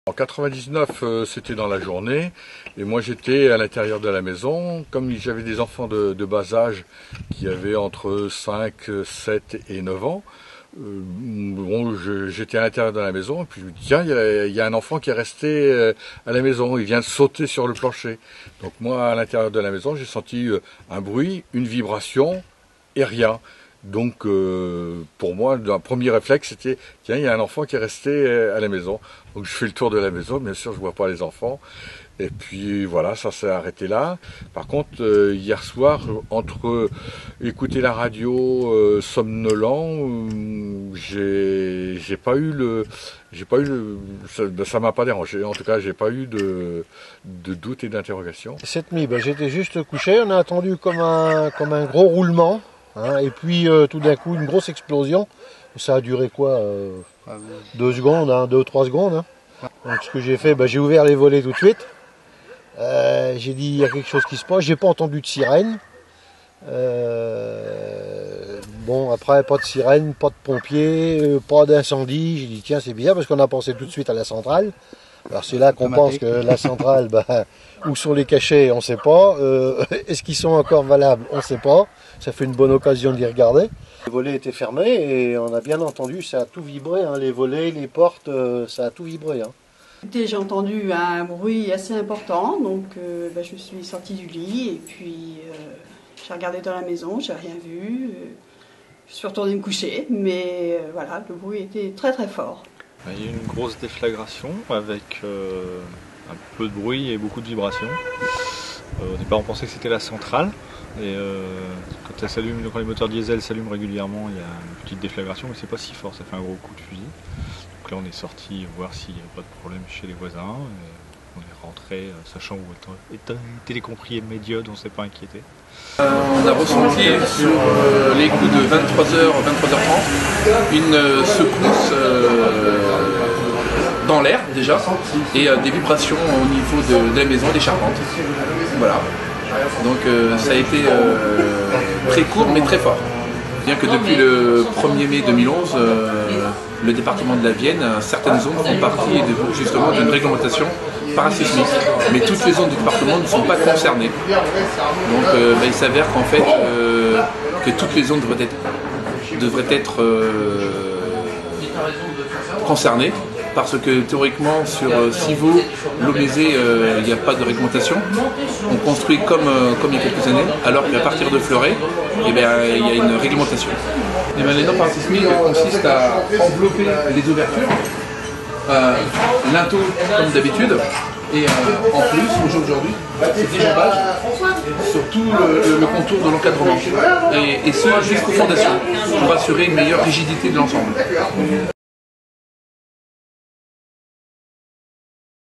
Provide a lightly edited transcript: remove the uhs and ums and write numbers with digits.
En 99, c'était dans la journée, et moi j'étais à l'intérieur de la maison. Comme j'avais des enfants de bas âge qui avaient entre 5, 7 et 9 ans, j'étais à l'intérieur de la maison, et puis je me dis, tiens, il y a un enfant qui est resté à la maison, il vient de sauter sur le plancher. Donc moi, à l'intérieur de la maison, j'ai senti un bruit, une vibration, et rien. Donc pour moi, un premier réflexe, c'était, tiens, il y a un enfant qui est resté à la maison. Donc je fais le tour de la maison, bien sûr, je vois pas les enfants. Et puis voilà, ça s'est arrêté là. Par contre, hier soir, entre écouter la radio, somnolent, ça m'a pas dérangé. En tout cas, j'ai pas eu de doute et d'interrogation. Cette nuit, j'étais juste couché, on a entendu comme un gros roulement, hein, et puis tout d'un coup une grosse explosion. Ça a duré quoi 2 secondes, 2-3 secondes. Hein. Donc ce que j'ai fait, j'ai ouvert les volets tout de suite. J'ai dit il y a quelque chose qui se passe, j'ai pas entendu de sirène. Bon, après pas de sirène, pas de pompiers, pas d'incendie. J'ai dit tiens, c'est bizarre parce qu'on a pensé tout de suite à la centrale. Alors c'est là qu'on pense que la centrale, où sont les cachets, on ne sait pas. Est-ce qu'ils sont encore valables, on ne sait pas. Ça fait une bonne occasion d'y regarder. Les volets étaient fermés et on a bien entendu, ça a tout vibré, hein, les volets, les portes, ça a tout vibré. Hein. J'ai entendu un bruit assez important, donc je me suis sortie du lit et puis j'ai regardé dans la maison, j'ai rien vu. Je suis retournée me coucher, mais voilà, le bruit était très très fort. Il y a eu une grosse déflagration avec un peu de bruit et beaucoup de vibrations. Au départ, on pensait que c'était la centrale. Et quand elle s'allume, quand les moteurs diesel s'allument régulièrement, il y a une petite déflagration, mais c'est pas si fort, ça fait un gros coup de fusil. Donc là, on est sorti voir s'il n'y avait pas de problème chez les voisins. Et on est rentré, sachant où étaient les compris et le médiode, on ne s'est pas inquiété. On a ressenti sur les coups de 23h, 23h30 une secousse dans l'air déjà et des vibrations au niveau de la maison, des charpentes. Voilà. Donc ça a été très court mais très fort. Bien que depuis le 1er mai 2011, le département de la Vienne, certaines zones font partie justement d'une réglementation parasismique. Mais toutes les zones du département ne sont pas concernées. Donc il s'avère qu'en fait que toutes les zones devraient être concernées. Parce que théoriquement sur Civaux, Lomézé, il n'y a pas de réglementation. On construit comme il y a quelques années, alors qu'à partir de Fleuret, il y a une réglementation. Les normes parasismiques consistent à envelopper les ouvertures, linteaux comme d'habitude, et en plus, aujourd'hui, c'est des jambages sur tout le contour de l'encadrement. Et ce, jusqu'aux fondations, pour assurer une meilleure rigidité de l'ensemble.